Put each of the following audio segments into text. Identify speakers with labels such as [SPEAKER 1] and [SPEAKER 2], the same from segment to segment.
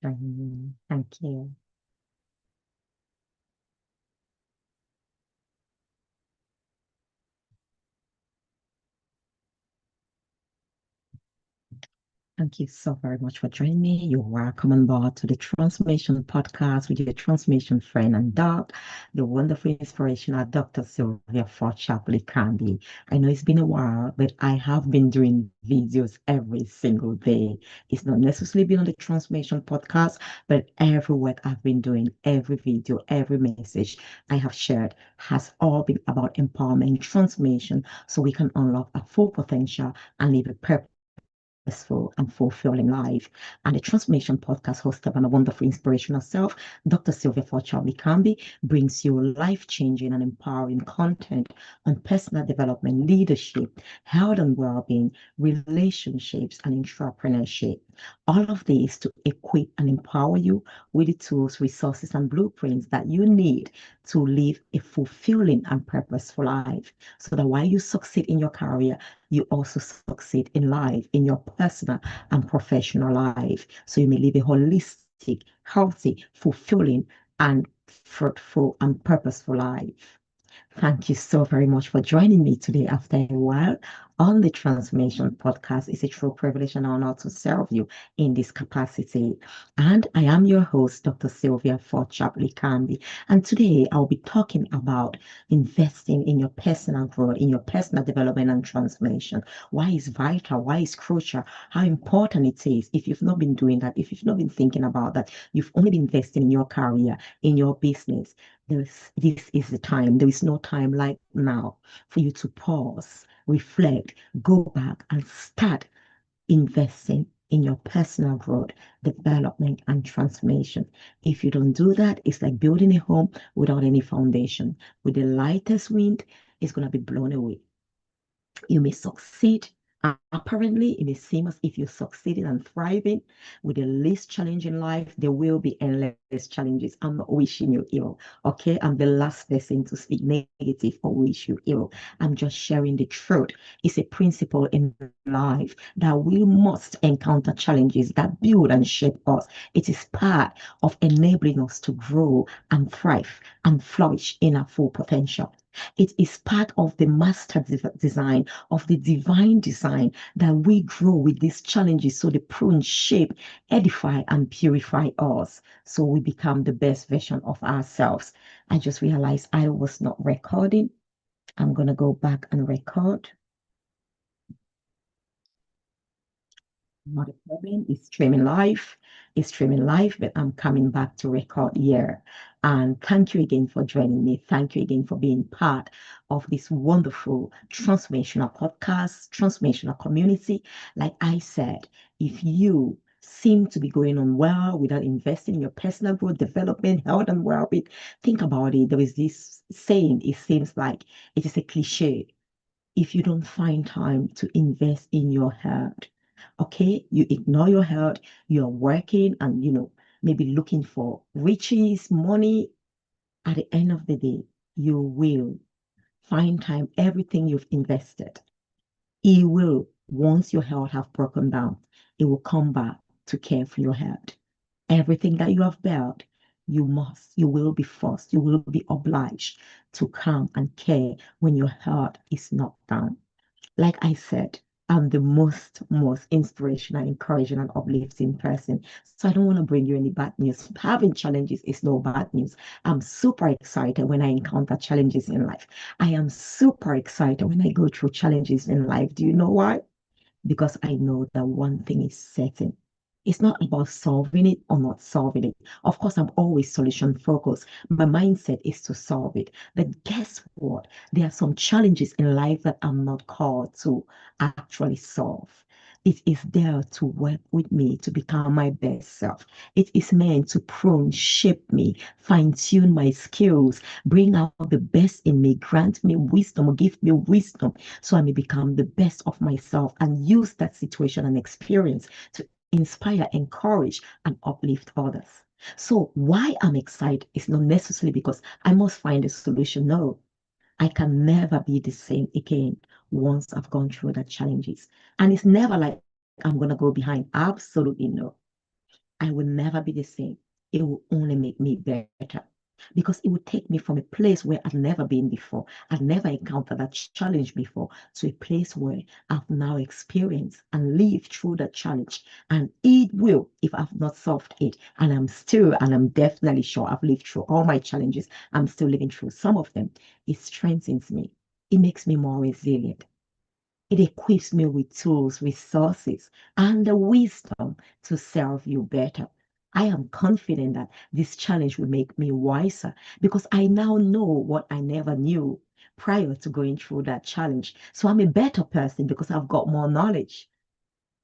[SPEAKER 1] Thank you. Thank you so very much for joining me. You're welcome on board to the Transformation Podcast with your transformation friend and doc, the wonderful inspirational Dr. Sylvia Forchap Likambi. I know it's been a while, but I have been doing videos every single day. It's not necessarily been on the Transformation Podcast, but every work I've been doing, every video, every message I have shared has all been about empowerment, transformation, so we can unlock our full potential and live a successful and fulfilling life. And the Transformation Podcast, hosted by my wonderful inspirational self, Dr. Sylvia Forchap Likambi, brings you life changing and empowering content on personal development, leadership, health and well being, relationships, and entrepreneurship. All of these to equip and empower you with the tools, resources, and blueprints that you need to live a fulfilling and purposeful life so that while you succeed in your career, you also succeed in life, in your personal and professional life. So you may live a holistic, healthy, fulfilling, and fruitful and purposeful life. Thank you so very much for joining me today after a while on the Transformation Podcast. It's a true privilege and honor to serve you in this capacity. And I am your host, Dr. Sylvia Forchap Likambi. And today I'll be talking about investing in your personal growth, in your personal development and transformation. Why is vital? Why is crucial? How important it is. If you've not been doing that, if you've not been thinking about that, you've only been investing in your career, in your business, this is the time. There is no time like now for you to pause, reflect, go back, and start investing in your personal growth, development, and transformation. If you don't do that, it's like building a home without any foundation. With the lightest wind, it's going to be blown away. You may succeed. Apparently, it may seem as if you're succeeding and thriving with the least challenge in life. There will be endless challenges. I'm not wishing you ill, okay? I'm the last person to speak negative or wish you ill. I'm just sharing the truth. It's a principle in life that we must encounter challenges that build and shape us. It is part of enabling us to grow and thrive and flourish in our full potential. It is part of the master design, of the divine design, that we grow with these challenges so they prune, shape, edify, and purify us so we become the best version of ourselves. I just realized I was not recording. I'm going to go back and record. Not a problem. It's streaming live. It's streaming live, but I'm coming back to record here. And thank you again for joining me. Thank you again for being part of this wonderful transformational podcast, transformational community. Like I said, if you seem to be going on well without investing in your personal growth, development, health, and well-being, think about it. There is this saying, it seems like it is a cliche. If you don't find time to invest in your health, okay, you ignore your health, you're working and maybe looking for riches, money. At the end of the day, you will find time, everything you've invested. It will, once your health have broken down, it will come back to care for your health. Everything that you have built, you will be forced, you will be obliged to come and care when your heart is not down. Like I said, I'm the most inspirational, encouraging, and uplifting person. So I don't want to bring you any bad news. Having challenges is no bad news. I'm super excited when I encounter challenges in life. I am super excited when I go through challenges in life. Do you know why? Because I know that one thing is certain. It's not about solving it or not solving it. Of course, I'm always solution focused. My mindset is to solve it. But guess what? There are some challenges in life that I'm not called to actually solve. It is there to work with me to become my best self. It is meant to prune, shape me, fine tune my skills, bring out the best in me, grant me wisdom, or give me wisdom so I may become the best of myself and use that situation and experience to inspire, encourage, and uplift others. So, why I'm excited is not necessarily because I must find a solution. No, I can never be the same again once I've gone through the challenges. And it's never like I'm going to go behind. Absolutely no. I will never be the same. It will only make me better because it would take me from a place where I've never been before, I've never encountered that challenge before, to a place where I've now experienced and lived through that challenge. And it will, if I've not solved it, and I'm definitely sure I've lived through all my challenges, I'm still living through some of them. It strengthens me, it makes me more resilient. It equips me with tools, resources, and the wisdom to serve you better. I am confident that this challenge will make me wiser because I now know what I never knew prior to going through that challenge. So I'm a better person because I've got more knowledge.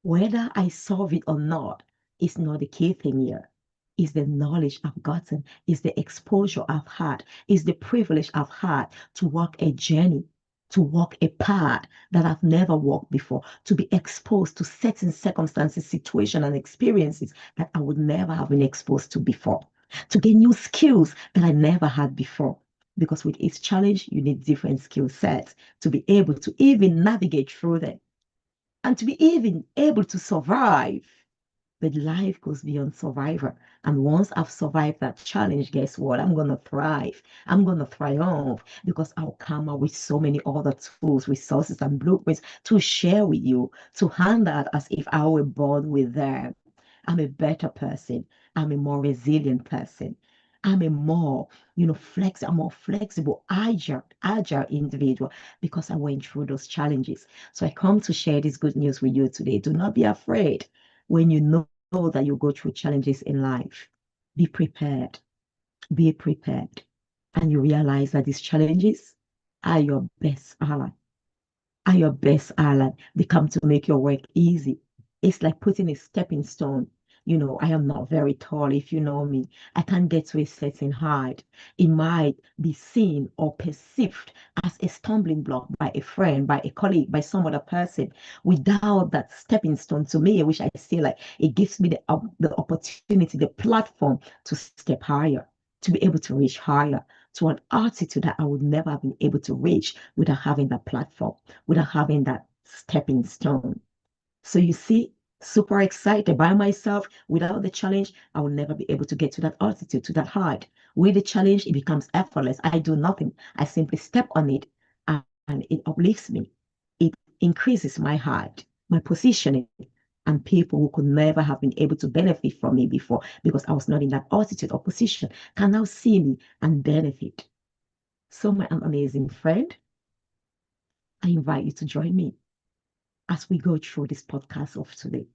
[SPEAKER 1] Whether I solve it or not is not the key thing here. Is the knowledge I've gotten, is the exposure I've had, is the privilege I've had to walk a journey, to walk a path that I've never walked before, to be exposed to certain circumstances, situations, and experiences that I would never have been exposed to before, to gain new skills that I never had before. Because with each challenge, you need different skill sets to be able to even navigate through them and to be even able to survive. But life goes beyond survivor. And once I've survived that challenge, guess what? I'm going to thrive. I'm going to triumph because I'll come up with so many other tools, resources, and blueprints to share with you, to hand out as if I were born with them. I'm a better person. I'm a more resilient person. I'm a more, I'm more flexible, agile individual because I went through those challenges. So I come to share this good news with you today. Do not be afraid when you know that you go through challenges in life. Be prepared. Be prepared. And you realize that these challenges are your best ally, are your best ally. They come to make your work easy. It's like putting a stepping stone. I am not very tall. If you know me, I can't get to a certain height. It might be seen or perceived as a stumbling block by a friend, by a colleague, by some other person. Without that stepping stone, to me, which I say like it gives me the opportunity, the platform to step higher, to be able to reach higher, to an altitude that I would never have been able to reach without having that platform, without having that stepping stone. So you see, super excited by myself. Without the challenge, I will never be able to get to that altitude, to that height. With the challenge, it becomes effortless. I do nothing. I simply step on it and it uplifts me. It increases my height, my positioning, and people who could never have been able to benefit from me before because I was not in that altitude or position can now see me and benefit. So, my amazing friend, I invite you to join me as we go through this podcast of today.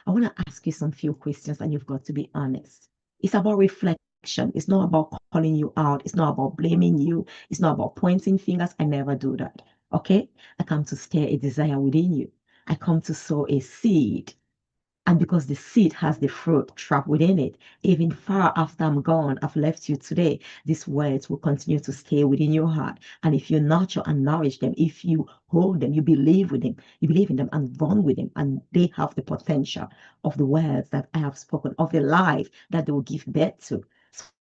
[SPEAKER 1] I want to ask you some few questions, and you've got to be honest. It's about reflection. It's not about calling you out. It's not about blaming you. It's not about pointing fingers. I never do that. Okay? I come to stir a desire within you. I come to sow a seed, and because the seed has the fruit trapped within it, even far after I'm gone, I've left you today, these words will continue to stay within your heart. And if you nurture and nourish them, if you hold them, you believe in them and run with them, and they have the potential of the words that I have spoken, of the life that they will give birth to.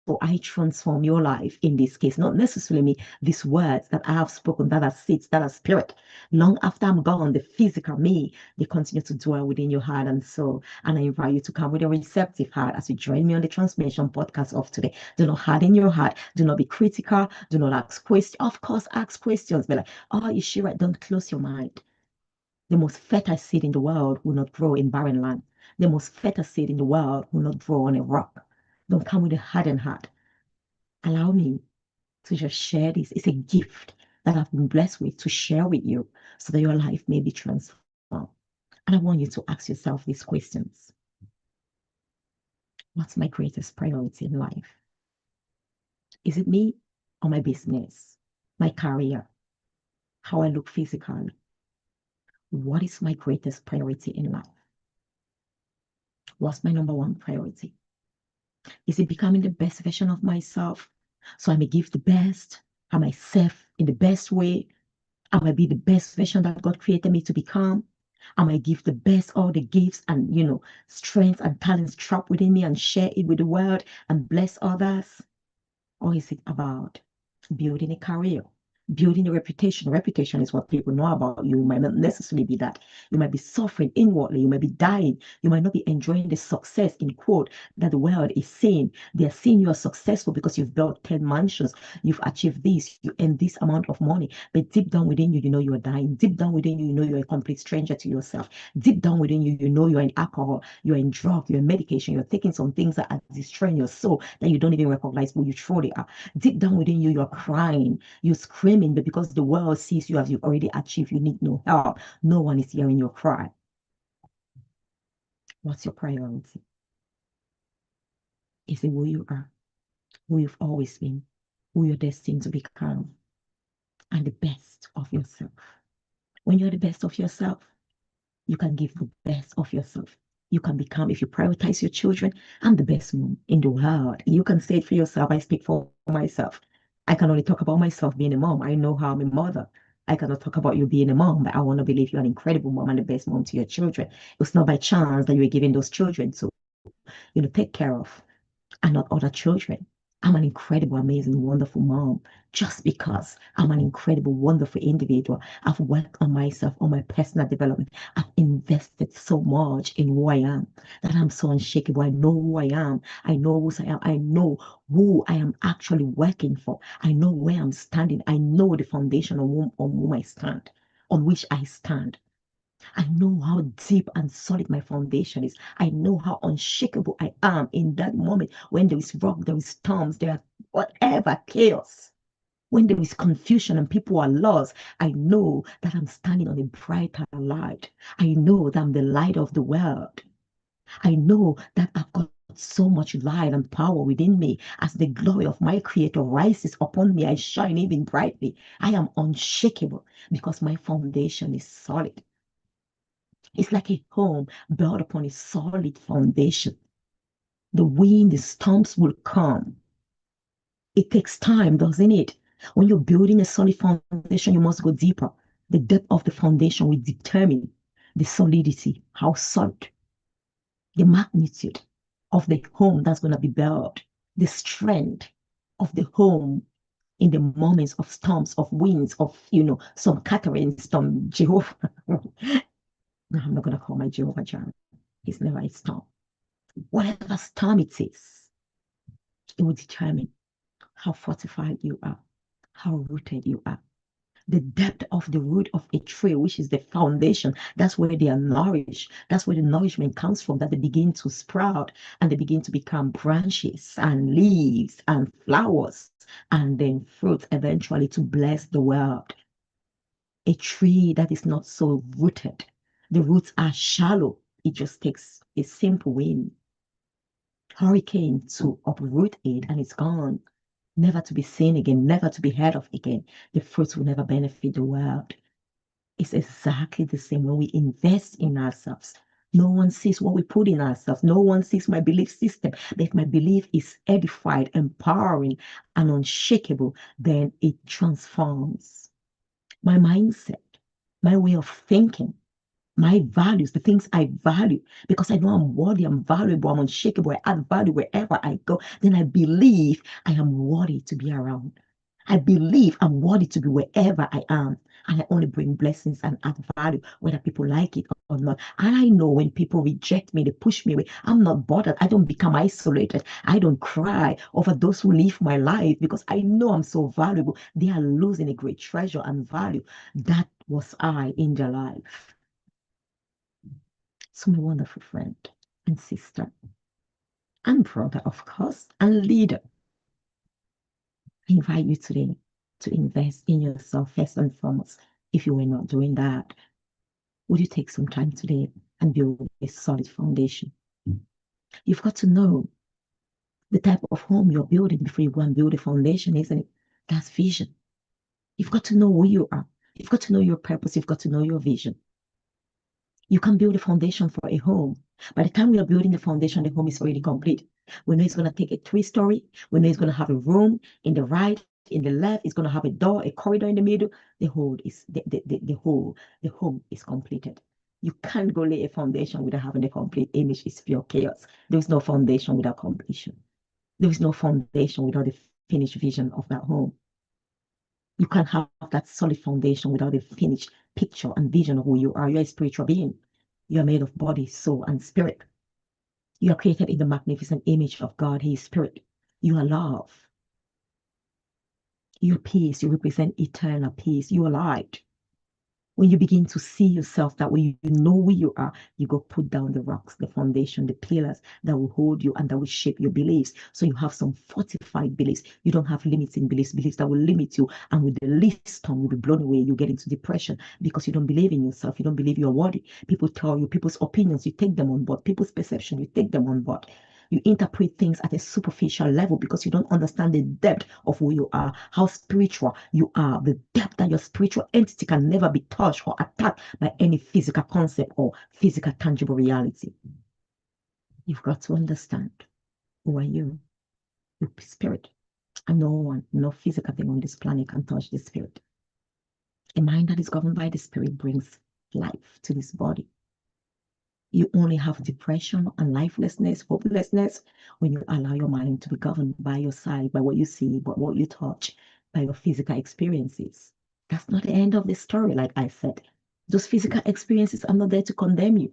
[SPEAKER 1] So I transform your life in this case, not necessarily me, these words that I have spoken, that are seeds, that are spirit. Long after I'm gone, the physical me, they continue to dwell within your heart and soul. And I invite you to come with a receptive heart as you join me on the transformation podcast of today. Do not harden your heart. Do not be critical. Do not ask questions. Of course, ask questions. Be like, oh, is she right? Don't close your mind. The most fertile seed in the world will not grow in barren land. The most fertile seed in the world will not grow on a rock. Don't come with a hardened heart. Allow me to just share this. It's a gift that I've been blessed with to share with you so that your life may be transformed. And I want you to ask yourself these questions. What's my greatest priority in life? Is it me or my business, my career, how I look physically? What is my greatest priority in life? What's my number one priority? Is it becoming the best version of myself so I may give the best? Am I safe in the best way? Am I be the best version that God created me to become? Am I give the best, all the gifts and strengths and talents trapped within me and share it with the world and bless others? Or is it about building a career, building a reputation. Reputation is what people know about you. You might not necessarily be that. You might be suffering inwardly. You might be dying. You might not be enjoying the success, in quote, that the world is seeing. They're seeing you as successful because you've built 10 mansions. You've achieved this. You earn this amount of money. But deep down within you, you know you are dying. Deep down within you, you know you're a complete stranger to yourself. Deep down within you, you know you're in alcohol, you're in drug, you're in medication, you're taking some things that are destroying your soul that you don't even recognize who you truly are. Deep down within you, you're crying, you're screaming, but because the world sees you as you already achieved, you need no help. No one is hearing your cry. What's your priority? Is it who you are, who you've always been, who you're destined to become, and the best of yourself? When you're the best of yourself, you can give the best of yourself. You can become, if you prioritize your children, I'm the best mom in the world. You can say it for yourself. I speak for myself. I can only talk about myself being a mom. I know how I'm a mother. I cannot talk about you being a mom, but I want to believe you're an incredible mom and the best mom to your children. It's not by chance that you were giving those children to, take care of and not other children. I'm an incredible, amazing, wonderful mom just because I'm an incredible, wonderful individual. I've worked on myself, on my personal development. I've invested so much in who I am that I'm so unshakable. I know who I am. I know who I am. I know who I am actually working for. I know where I'm standing. I know the foundation on whom I stand, on which I stand. I know how deep and solid my foundation is. I know how unshakable I am in that moment when there is rock, there is storms, there are whatever chaos. When there is confusion and people are lost, I know that I'm standing on a brighter light. I know that I'm the light of the world. I know that I've got so much light and power within me. As the glory of my Creator rises upon me, I shine even brightly. I am unshakable because my foundation is solid. It's like a home built upon a solid foundation. The wind, the storms will come. It takes time, doesn't it? When you're building a solid foundation, you must go deeper. The depth of the foundation will determine the solidity, how solid, the magnitude of the home that's going to be built, the strength of the home in the moments of storms, of winds, of, some Catherine storm, Jehovah. No, I'm not going to call my Jehovah Jireh. He's never a storm. Whatever storm it is, it will determine how fortified you are, how rooted you are. The depth of the root of a tree, which is the foundation, that's where they are nourished. That's where the nourishment comes from, that they begin to sprout and they begin to become branches and leaves and flowers and then fruit eventually to bless the world. A tree that is not so rooted, the roots are shallow. It just takes a simple wind, hurricane to uproot it, and it's gone, never to be seen again, never to be heard of again. The fruits will never benefit the world. It's exactly the same when we invest in ourselves. No one sees what we put in ourselves. No one sees my belief system. But if my belief is edified, empowering, and unshakable, then it transforms my mindset, my way of thinking, my values, the things I value, because I know I'm worthy, I'm valuable, I'm unshakable, I add value wherever I go, then I believe I am worthy to be around. I believe I'm worthy to be wherever I am. And I only bring blessings and add value, whether people like it or not. And I know when people reject me, they push me away, I'm not bothered. I don't become isolated. I don't cry over those who leave my life because I know I'm so valuable. They are losing a great treasure and value. That was I in their life. So, my wonderful friend and sister and brother, of course, and leader, I invite you today to invest in yourself first and foremost. If you were not doing that, would you take some time today and build a solid foundation? You've got to know the type of home you're building before you go and build a foundation, isn't it? That's vision. You've got to know who you are. You've got to know your purpose. You've got to know your vision. You can build a foundation for a home. By the time we are building the foundation, the home is already complete. We know it's going to take a 3-story. We know it's going to have a room in the right, in the left. It's going to have a door, a corridor in the middle. The whole is the home is completed. You can't go lay a foundation without having a complete image. It's pure chaos. There is no foundation without completion. There is no foundation without the finished vision of that home. You can't have that solid foundation without a finished picture and vision of who you are. You're a spiritual being. You're made of body, soul, and spirit. You are created in the magnificent image of God. He is spirit. You are love. You're peace. You represent eternal peace. You are light. When you begin to see yourself that way, you know who you are, you go put down the rocks, the foundation, the pillars that will hold you and that will shape your beliefs. So you have some fortified beliefs. You don't have limiting beliefs, beliefs that will limit you. And with the least storm, you'll be blown away. You get into depression because you don't believe in yourself. You don't believe you're worthy. People tell you, people's opinions, you take them on board. People's perception, you take them on board. You interpret things at a superficial level because you don't understand the depth of who you are, how spiritual you are, the depth that your spiritual entity can never be touched or attacked by any physical concept or physical tangible reality. You've got to understand who are you, your spirit. And no one, no physical thing on this planet can touch the spirit. A mind that is governed by the spirit brings life to this body. You only have depression and lifelessness, hopelessness when you allow your mind to be governed by your side, by what you see, by what you touch, by your physical experiences. That's not the end of the story, like I said. Those physical experiences are not there to condemn you.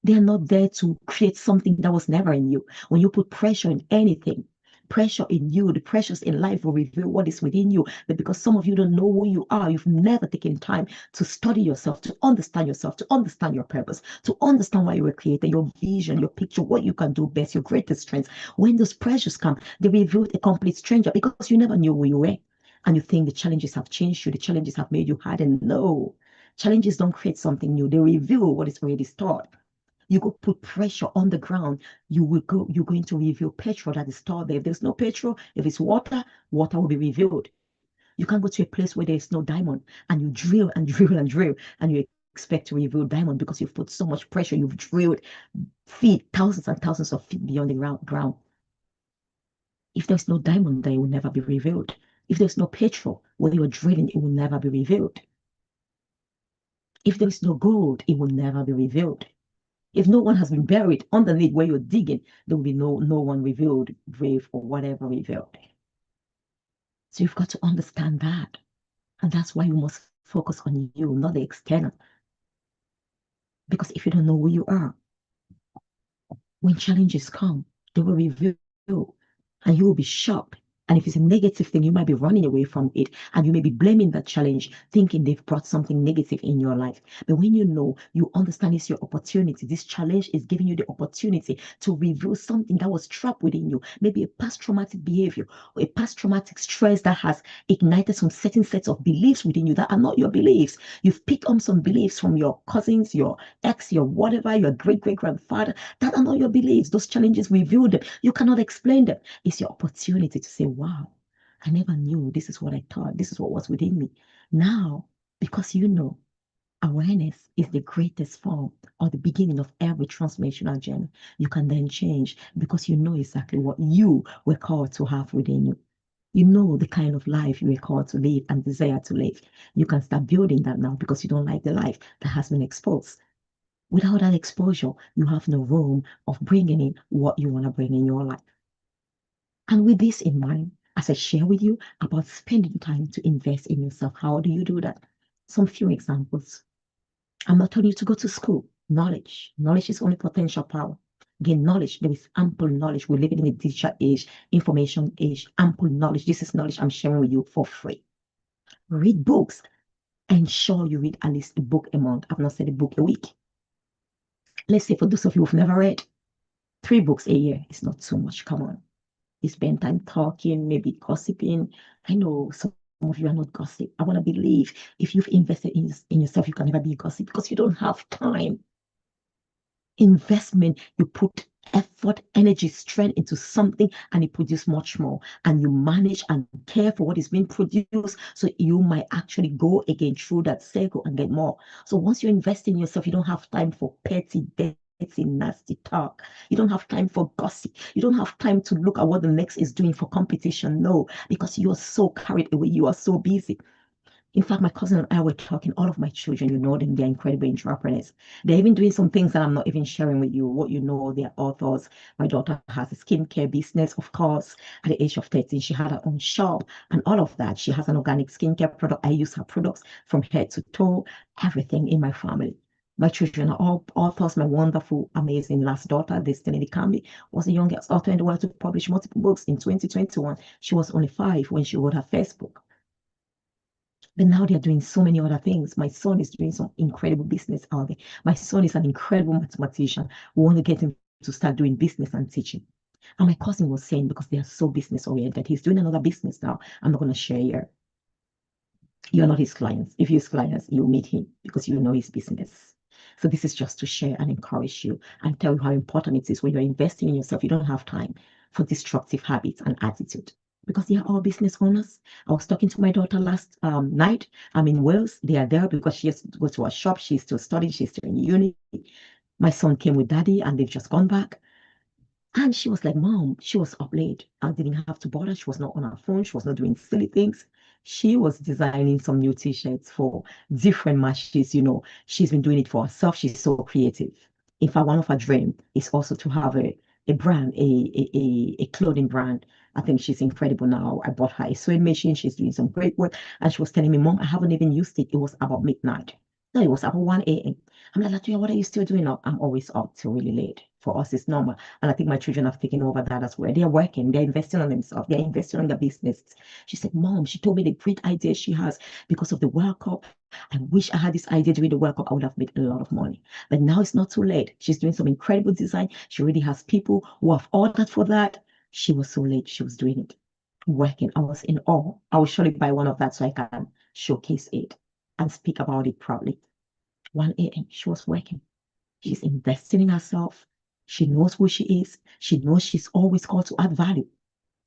[SPEAKER 1] They are not there to create something that was never in you. When you put pressure in anything, pressure in you, the pressures in life will reveal what is within you. But because some of you don't know who you are, you've never taken time to study yourself, to understand your purpose, to understand why you were created, your vision, your picture, what you can do best, your greatest strengths. When those pressures come, they reveal a complete stranger because you never knew who you were. And you think the challenges have changed you, the challenges have made you hardened. No, challenges don't create something new. They reveal what is already stored. You go put pressure on the ground, you're going to reveal petrol that is stored there. If there's no petrol, if it's water, water will be revealed. You can't go to a place where there's no diamond and you drill and drill and drill and you expect to reveal diamond because you've put so much pressure. You've drilled feet, thousands and thousands of feet beyond the ground. If there's no diamond there, it will never be revealed. If there's no petrol where you're drilling, it will never be revealed. If there is no gold, it will never be revealed. If no one has been buried underneath where you're digging, there will be no one revealed, grave or whatever revealed. So you've got to understand that. And that's why you must focus on you, not the external. Because if you don't know who you are, when challenges come, they will reveal and you will be shocked. And if it's a negative thing, you might be running away from it and you may be blaming that challenge, thinking they've brought something negative in your life. But when you know, you understand it's your opportunity. This challenge is giving you the opportunity to reveal something that was trapped within you, maybe a past traumatic behavior or a past traumatic stress that has ignited some certain sets of beliefs within you that are not your beliefs. You've picked up some beliefs from your cousins, your ex, your whatever, your great-great-grandfather that are not your beliefs. Those challenges reveal them. You cannot explain them. It's your opportunity to say, wow, I never knew this is what I thought. This is what was within me. Now, because you know, awareness is the greatest form or the beginning of every transformational journey. You can then change because you know exactly what you were called to have within you. You know the kind of life you were called to live and desire to live. You can start building that now because you don't like the life that has been exposed. Without that exposure, you have no room of bringing in what you want to bring in your life. And with this in mind, as I share with you about spending time to invest in yourself, how do you do that? Some few examples. I'm not telling you to go to school. Knowledge. Knowledge is only potential power. Again, knowledge. There is ample knowledge. We're living in a digital age, information age, ample knowledge. This is knowledge I'm sharing with you for free. Read books. Ensure you read at least a book a month. I've not said a book a week. Let's say for those of you who've never read, 3 books a year is not too much. Come on. You spend time talking, maybe gossiping. I know some of you are not gossip. I want to believe if you've invested in yourself, you can never be gossip because you don't have time. Investment, you put effort, energy, strength into something and it produces much more. And you manage and care for what is being produced so you might actually go again through that circle and get more. So once you invest in yourself, you don't have time for petty debt. Nasty talk. You don't have time for gossip. You don't have time to look at what the next is doing for competition. No, because you are so carried away. You are so busy. In fact, my cousin and I were talking, all of my children, you know them, they're incredible entrepreneurs. They're even doing some things that I'm not even sharing with you. What you know, they're authors. My daughter has a skincare business, of course. At the age of 13, she had her own shop and all of that. She has an organic skincare product. I use her products from head to toe, everything in my family. My children are all authors. My wonderful, amazing last daughter, Destiny Likambi, was the youngest author in the world to publish multiple books in 2021. She was only 5 when she wrote her first book. But now they're doing so many other things. My son is doing some incredible business out there. My son is an incredible mathematician. We want to get him to start doing business and teaching. And my cousin was saying, because they are so business oriented, he's doing another business now. I'm not going to share here. You're not his clients. If you're his clients, you'll meet him because you know his business. So this is just to share and encourage you and tell you how important it is when you're investing in yourself. You don't have time for destructive habits and attitude because they are all business owners. I was talking to my daughter last night. I'm in Wales. They are there because she has to go to a shop. She's still studying. She's still in uni. My son came with daddy and they've just gone back. And she was like, Mom, she was up late. I didn't have to bother. She was not on her phone. She was not doing silly things. She was designing some new t-shirts for different matches. You know, she's been doing it for herself. She's so creative. In fact, one of her dreams is also to have a brand, a clothing brand. I think she's incredible now. I bought her a sewing machine. She's doing some great work. And she was telling me, Mom, I haven't even used it. It was about midnight. No, it was about 1 a.m. I'm like, Latoya, what are you still doing up? I'm always up till really late. For us, it's normal. And I think my children have taken over that as well. They're working, they're investing on themselves, they're investing on their business. She said, Mom, she told me the great idea she has because of the World Cup. I wish I had this idea during the World Cup. I would have made a lot of money. But now it's not too late. She's doing some incredible design. She already has people who have ordered for that. She was so late. She was doing it, working. I was in awe. I will surely buy one of that so I can showcase it and speak about it proudly. 1 a.m. She was working. She's investing in herself. She knows who she is. She knows she's always called to add value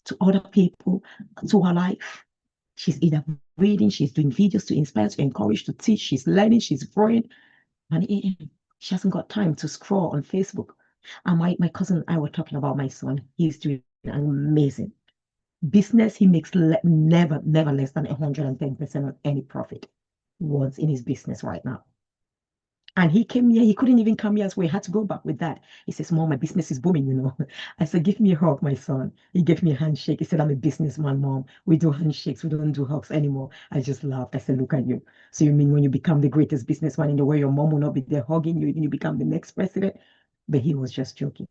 [SPEAKER 1] to other people, to her life. She's either reading, she's doing videos to inspire, to encourage, to teach. She's learning, she's growing. 1 a.m. She hasn't got time to scroll on Facebook. And my cousin and I were talking about my son. He's doing amazing business. He makes never less than 110% of any profit was in his business right now. And he came here, he couldn't even come here, so we had to go back with that. He says, Mom, my business is booming, you know. I said, give me a hug, my son. He gave me a handshake. He said, I'm a businessman, Mom. We do handshakes, we don't do hugs anymore. I just laughed. I said, look at you. So you mean when you become the greatest businessman in the world, your mom will not be there hugging you, even you become the next president? But he was just joking.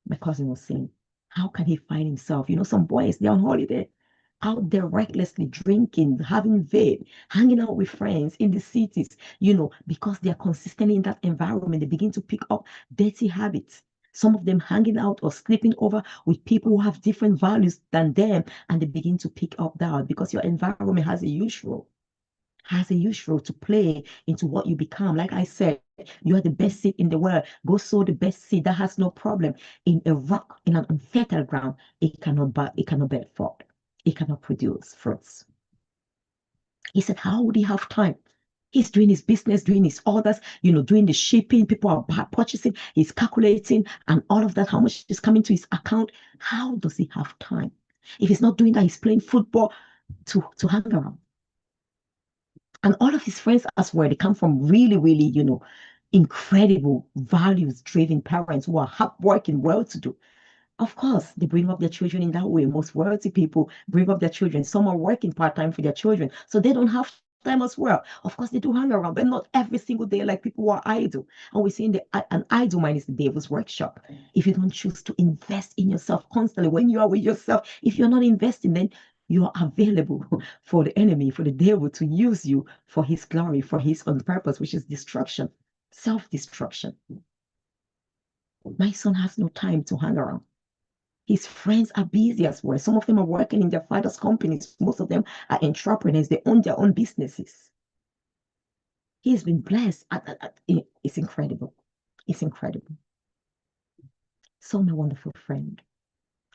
[SPEAKER 1] My cousin was saying, how can he find himself? You know, some boys, they're on holiday, out there recklessly drinking, having vape, hanging out with friends in the cities, you know, because they are consistently in that environment, they begin to pick up dirty habits. Some of them hanging out or sleeping over with people who have different values than them, and they begin to pick up that because your environment has a huge role to play into what you become. Like I said, you are the best seed in the world. Go sow the best seed that has no problem in a rock, in an unfertile ground. It cannot bear fruit. It cannot produce fruits. He said, how would he have time? He's doing his business, doing his orders, you know, doing the shipping. People are purchasing. He's calculating and all of that, how much is coming to his account. How does he have time? If he's not doing that, he's playing football to hang around. And all of his friends as well, they come from really, you know, incredible values driven parents who are hardworking, well to do. Of course, they bring up their children in that way. Most wealthy people bring up their children. Some are working part-time for their children, so they don't have time as well. Of course, they do hang around, but not every single day like people who are idle. And we're saying that an idle mind is the devil's workshop. If you don't choose to invest in yourself constantly, when you are with yourself, if you're not investing, then you are available for the enemy, for the devil to use you for his glory, for his own purpose, which is destruction, self-destruction. My son has no time to hang around. His friends are busy as well. Some of them are working in their father's companies. Most of them are entrepreneurs. They own their own businesses. He's been blessed. It's incredible. It's incredible. So, my wonderful friend,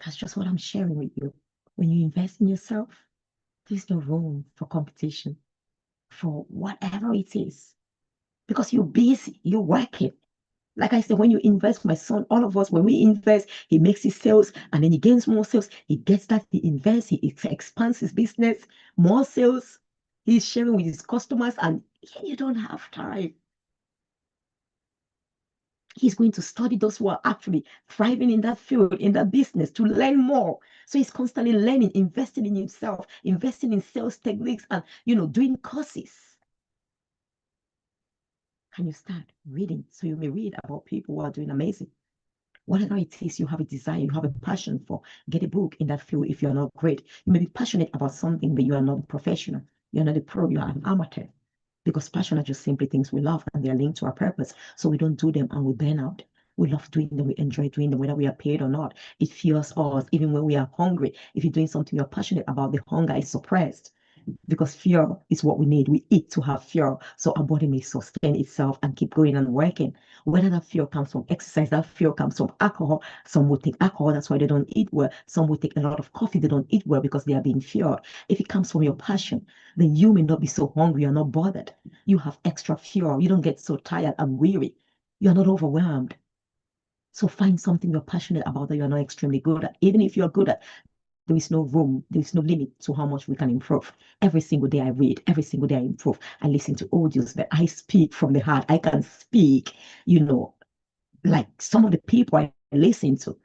[SPEAKER 1] that's just what I'm sharing with you. When you invest in yourself, there's no room for competition, for whatever it is, because you're busy, you're working. Like I said, when you invest, my son, all of us, when we invest, he makes his sales and then he gains more sales. He gets that, he invests, he expands his business, more sales. He's sharing with his customers, and you don't have time. He's going to study those who are actually thriving in that field, in that business, to learn more. So he's constantly learning, investing in himself, investing in sales techniques, and doing courses. Can you start reading? So you may read about people who are doing amazing. Whatever it is you have a desire, you have a passion for, get a book in that field if you're not great. You may be passionate about something, but you are not a professional. You're not a pro, you are an amateur. Because passion are just simply things we love and they're linked to our purpose. So we don't do them and we burn out. We love doing them, we enjoy doing them, whether we are paid or not. It fuels us, even when we are hungry. If you're doing something you're passionate about, the hunger is suppressed because fear is what we need. We eat to have fear so our body may sustain itself and keep going and working. Whether that fear comes from exercise, that fear comes from alcohol. Some will take alcohol, that's why they don't eat well. Some will take a lot of coffee, they don't eat well because they are being feared. If it comes from your passion, then you may not be so hungry, you're not bothered. You have extra fear, you don't get so tired and weary. You're not overwhelmed. So find something you're passionate about that you're not extremely good at. Even if you're good at, there is no room, there is no limit to how much we can improve. Every single day I read, every single day I improve. I listen to audios, but I speak from the heart. I can speak, like some of the people I listen to,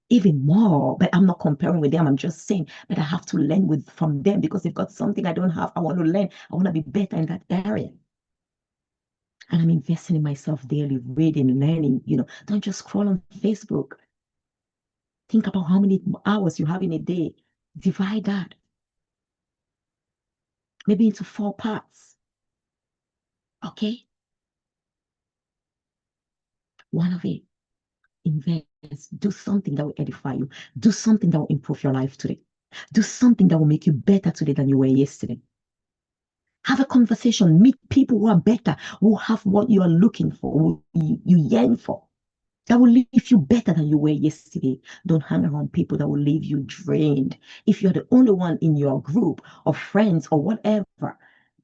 [SPEAKER 1] even more, but I'm not comparing with them. I'm just saying, but I have to learn from them because they've got something I don't have. I want to learn. I want to be better in that area. And I'm investing in myself daily, reading, learning, don't just scroll on Facebook. Think about how many hours you have in a day. Divide that maybe into 4 parts. Okay? One of it, invest. Do something that will edify you. Do something that will improve your life today. Do something that will make you better today than you were yesterday. Have a conversation. Meet people who are better, who have what you are looking for, who you yearn for. That will leave you better than you were yesterday. Don't hang around people that will leave you drained. If you're the only one in your group of friends or whatever,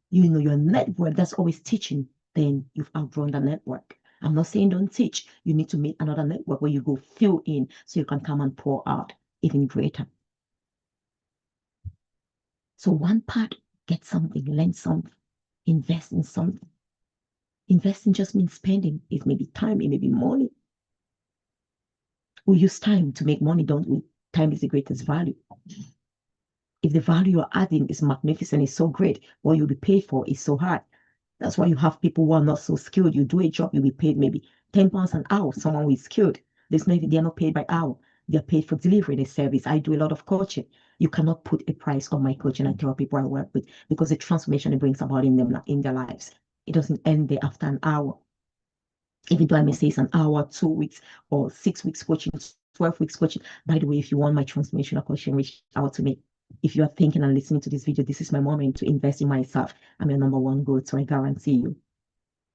[SPEAKER 1] your network that's always teaching, then you've outgrown the network. I'm not saying don't teach. You need to meet another network where you go fill in so you can come and pour out even greater. So one part, get something, learn something, invest in something. Investing just means spending. It may be time, it may be money. We use time to make money, don't we? Time is the greatest value. If the value you're adding is magnificent, is so great, what you'll be paid for is so high. That's why you have people who are not so skilled. You do a job, you'll be paid maybe £10 an hour. Someone who is skilled, they're not paid by hour. They're paid for delivering a service. I do a lot of coaching. You cannot put a price on my coaching. I tell people I work with because the transformation it brings about in their lives. It doesn't end there after an hour. Even though I may say it's an hour, 2 weeks, or 6 weeks coaching, 12 weeks coaching. By the way, if you want my transformational coaching, reach out to me. If you are thinking and listening to this video, this is my moment to invest in myself. I'm your number one goal, so I guarantee you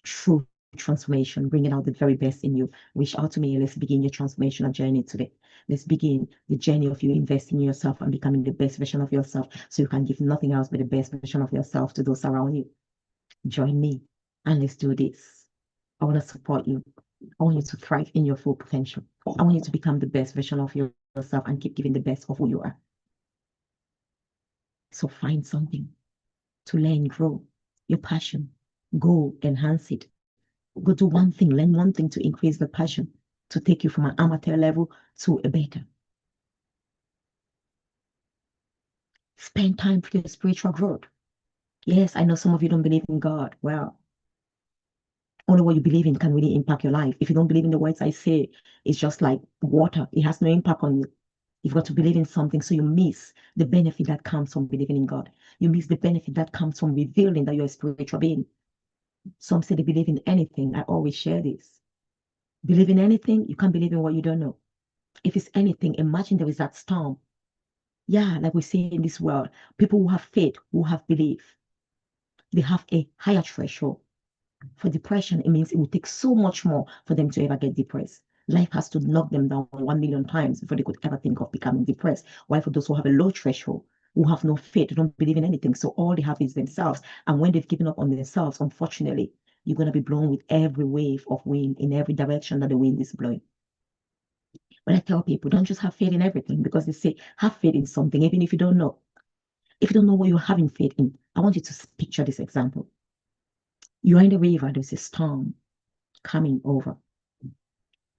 [SPEAKER 1] true transformation, bringing out the very best in you. Reach out to me. Let's begin your transformational journey today. Let's begin the journey of you investing in yourself and becoming the best version of yourself so you can give nothing else but the best version of yourself to those around you. Join me and let's do this. I want to support you. I want you to thrive in your full potential. I want you to become the best version of yourself and keep giving the best of who you are. So find something to learn, grow your passion, go enhance it. Go do one thing, learn one thing to increase the passion, to take you from an amateur level to a better. Spend time for your spiritual growth. Yes, I know some of you don't believe in God. Well, only what you believe in can really impact your life. If you don't believe in the words I say, it's just like water. It has no impact on you. You've got to believe in something, so you miss the benefit that comes from believing in God. You miss the benefit that comes from revealing that you're a spiritual being. Some say they believe in anything. I always share this. Believe in anything, you can't believe in what you don't know. If it's anything, imagine there is that storm. Yeah, like we see in this world, people who have faith, who have belief, they have a higher threshold. For depression, it means it will take so much more for them to ever get depressed. Life has to knock them down 1 million times before they could ever think of becoming depressed. While for those who have a low threshold, who have no faith, they don't believe in anything, so all they have is themselves. And when they've given up on themselves, unfortunately, you're going to be blown with every wave of wind in every direction that the wind is blowing. But I tell people, don't just have faith in everything because they say, have faith in something, even if you don't know. If you don't know what you're having faith in, I want you to picture this example. You're in the river, there's a storm coming over.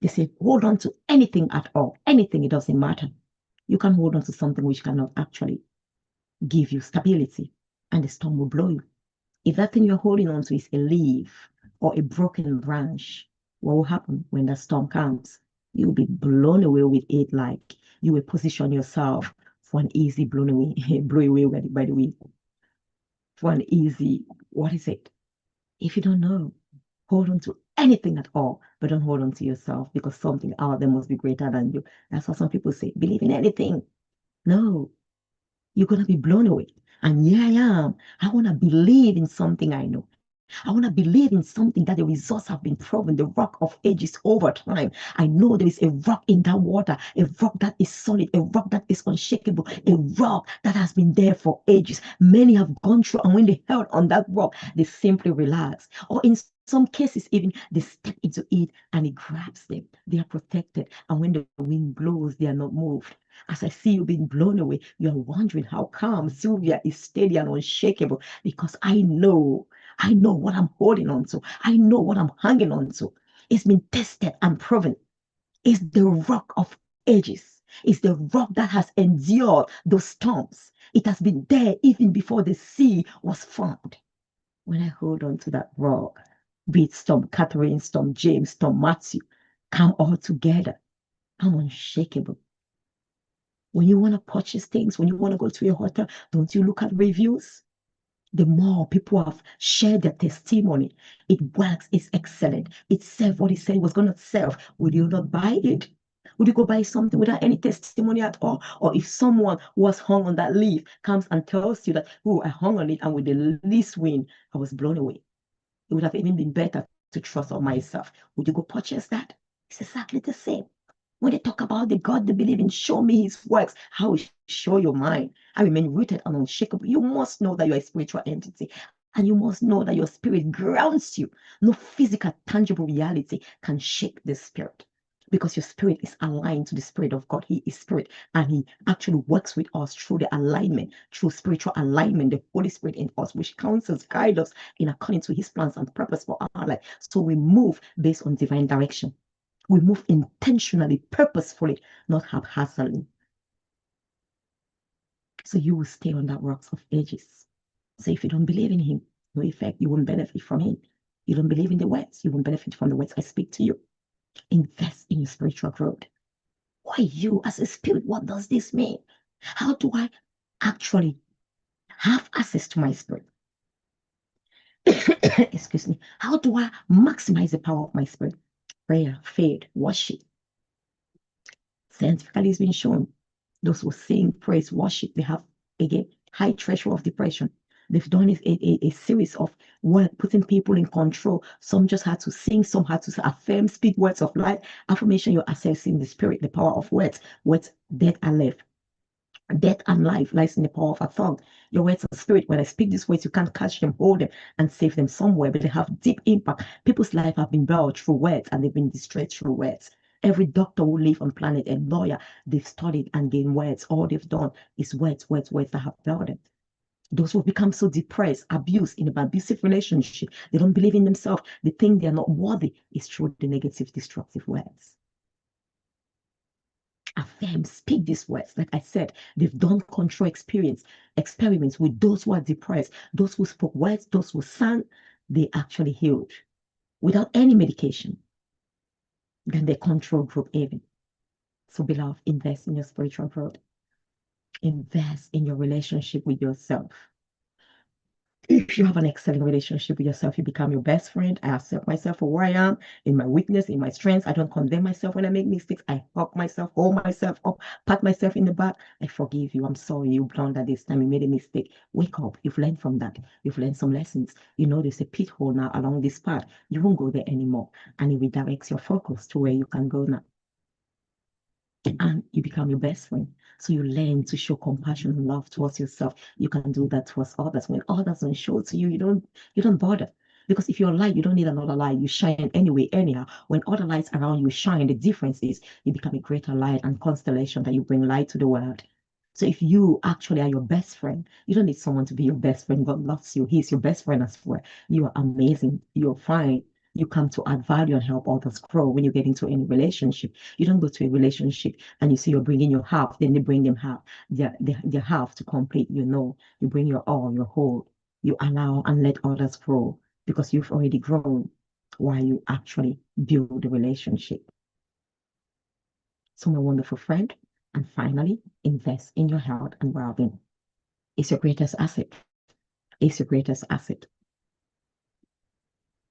[SPEAKER 1] They say, hold on to anything at all, anything, it doesn't matter. You can hold on to something which cannot actually give you stability, and the storm will blow you. If that thing you're holding on to is a leaf or a broken branch, what will happen when the storm comes? You'll be blown away with it, like you will position yourself for an easy blown away, blow away by the wind, for an easy, what is it? If you don't know, hold on to anything at all, but don't hold on to yourself because something out there must be greater than you. That's what some people say. Believe in anything. No, you're going to be blown away. And here I am. I want to believe in something I know. I want to believe in something that the results have been proven, the rock of ages over time. I know there is a rock in that water, a rock that is solid, a rock that is unshakable, a rock that has been there for ages. Many have gone through, and when they held on that rock, they simply relax. Or in some cases, even they step into it and it grabs them. They are protected. And when the wind blows, they are not moved. As I see you being blown away, you are wondering how come Sylvia is steady and unshakable, because I know what I'm holding on to. I know what I'm hanging on to. It's been tested and proven. It's the rock of ages. It's the rock that has endured those storms. It has been there even before the sea was formed. When I hold on to that rock, be it Storm Catherine, Storm James, Storm Matthew, come all together. I'm unshakable. When you want to purchase things, when you want to go to a hotel, don't you look at reviews? The more people have shared their testimony, it works, it's excellent, it served what it said it was going to serve. Would you not buy it? Would you go buy something without any testimony at all? Or if someone who was hung on that leaf comes and tells you that, oh, I hung on it and with the least wind, I was blown away. It would have even been better to trust on myself. Would you go purchase that? It's exactly the same. When they talk about the God they believe in, show me his works. How will show your mind? I remain rooted and unshakable. You must know that you're a spiritual entity. And you must know that your spirit grounds you. No physical, tangible reality can shake the spirit, because your spirit is aligned to the spirit of God. He is spirit, and he actually works with us through the alignment, through spiritual alignment, the Holy Spirit in us, which counsels, guides us in according to his plans and purpose for our life. So we move based on divine direction. We move intentionally, purposefully, not haphazardly. So you will stay on that rocks of ages. So if you don't believe in him, no effect, you won't benefit from him. You don't believe in the words, you won't benefit from the words I speak to you. Invest in your spiritual growth. Why you as a spirit? What does this mean? How do I actually have access to my spirit? Excuse me. How do I maximize the power of my spirit? Prayer, faith, worship. Scientifically, it's been shown those who sing, praise, worship, they have, again, high threshold of depression. They've done a series of work putting people in control. Some just had to sing, some had to affirm, speak words of life. Affirmation, you're accessing the spirit, the power of words. Words, death and life. Death and life lies in the power of a tongue. Your words are spirit. When I speak these words, you can't catch them, hold them, and save them somewhere, but they have deep impact. People's life have been built through words, and they've been destroyed through words. Every doctor who live on planet, a lawyer, they've studied and gained words. All they've done is words, words, words that have built them. Those who become so depressed, abused in an abusive relationship, they don't believe in themselves. They think they are not worthy. It's through the negative, destructive words. Affirm, speak these words. Like I said, they've done control experiments with those who are depressed, those who spoke words, those who sang, they actually healed without any medication. Then the control group even. So beloved, invest in your spiritual growth. Invest in your relationship with yourself. If you have an excellent relationship with yourself, you become your best friend. I accept myself for where I am, in my weakness, in my strengths. I don't condemn myself when I make mistakes. I hug myself, hold myself up, pat myself in the back. I forgive you. I'm sorry you blundered this time. You made a mistake. Wake up. You've learned from that. You've learned some lessons. You know there's a pit hole now along this path. You won't go there anymore. And it redirects your focus to where you can go now. And you become your best friend. So you learn to show compassion and love towards yourself. You can do that towards others. When others don't show to you, you don't bother. Because if you're a light, you don't need another light. You shine anyway, anyhow. When other lights around you shine, the difference is you become a greater light and constellation that you bring light to the world. So if you actually are your best friend, you don't need someone to be your best friend. God loves you. He's your best friend as well. You are amazing. You're fine. You come to add value and help others grow when you get into any relationship. You don't go to a relationship and you see you're bringing your half, then they bring them half, their half to complete. You bring your all, your whole. You allow and let others grow because you've already grown while you actually build the relationship. So, my wonderful friend, and finally, invest in your health and well-being. It's your greatest asset. It's your greatest asset.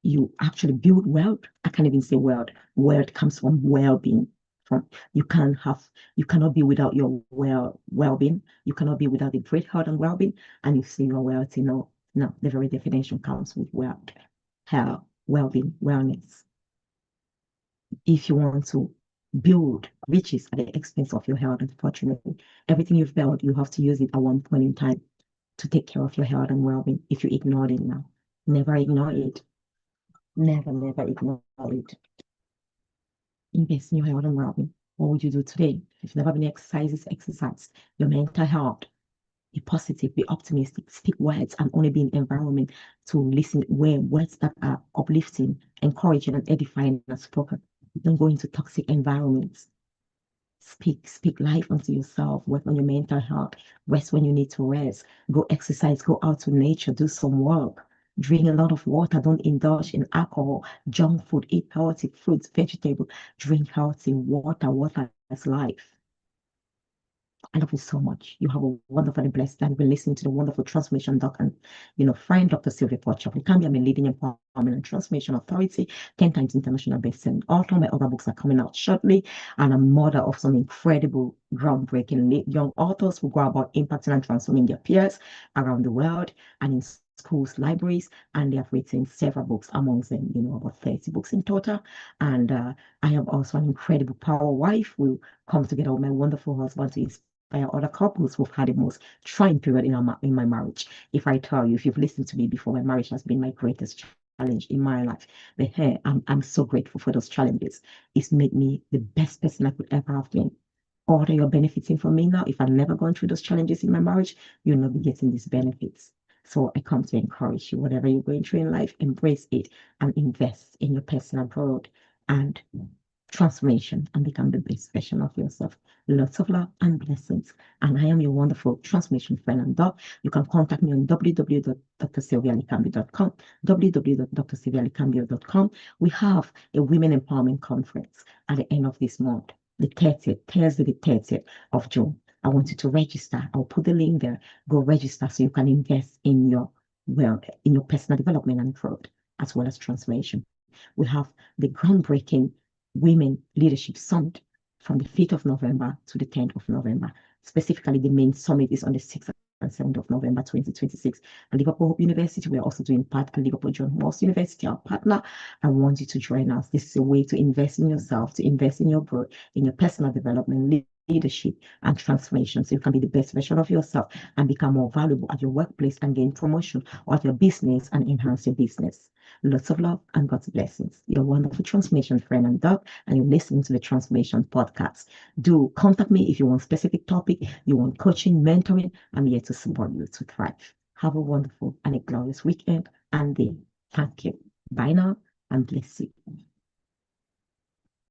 [SPEAKER 1] You actually build wealth. I can't even say wealth. Wealth comes from well-being. From you cannot be without your well-being. You cannot be without a great health and well-being. And you say you're wealthy. No, no, the very definition comes with wealth, health, well-being, wellness. If you want to build riches at the expense of your health, unfortunately, everything you've built, you have to use it at one point in time to take care of your health and well-being. If you ignore it now, never ignore it. Never, never ignore it. Invest in your health and well-being. What would you do today? If you've never been exercise your mental health. Be positive, be optimistic, speak words, and only be in environment to listen where words that are uplifting, encouraging, and edifying are spoken. Don't go into toxic environments. Speak life unto yourself. Work on your mental health. Rest when you need to rest. Go exercise. Go out to nature. Do some work. Drink a lot of water. Don't indulge in alcohol, junk food. Eat healthy fruits, vegetables. Drink healthy water. Water is life. I love you so much. You have a wonderful and blessed time. You've been listening to the wonderful transformation doc and friend Dr. Sylvia Forchap. Likambi, I'm a leading empowerment and transformation authority, 10 times international best-selling author. My other books are coming out shortly, and I'm mother of some incredible, groundbreaking young authors who go about impacting and transforming their peers around the world and in schools, libraries, and they have written several books, amongst them, about 30 books in total. And I am also an incredible power wife who comes together with my wonderful husband to inspire other couples who've had the most trying period in my marriage. If I tell you, if you've listened to me before, my marriage has been my greatest challenge in my life. But hey, I'm so grateful for those challenges. It's made me the best person I could ever have been. All that you're benefiting from me now, if I'd never gone through those challenges in my marriage, you'll not be getting these benefits. So I come to encourage you, whatever you're going through in life, embrace it and invest in your personal growth and transformation and become the best version of yourself. Lots of love and blessings. And I am your wonderful transformation friend and doc. You can contact me on www.drsylvialikambi.com, www.drsylvialikambi.com. We have a Women Empowerment Conference at the end of this month, the 30th, Thursday, the 30th of June. I want you to register. I'll put the link there. Go register so you can invest in your personal development and growth, as well as transformation. We have the groundbreaking Women Leadership Summit from the 5th of November to the 10th of November. Specifically, the main summit is on the 6th and 7th of November 2026. At Liverpool Hope University, we're also doing part at Liverpool John Moss University, our partner. I want you to join us. This is a way to invest in yourself, to invest in your growth, in your personal development, leadership, and transformation, so you can be the best version of yourself and become more valuable at your workplace and gain promotion or at your business and enhance your business. Lots of love and God's blessings. Your wonderful transformation friend and doc, and you're listening to the Transformation Podcast. Do contact me if you want specific topic, you want coaching, mentoring. I'm here to support you to thrive. Have a wonderful and a glorious weekend and day. Thank you. Bye now and bless you.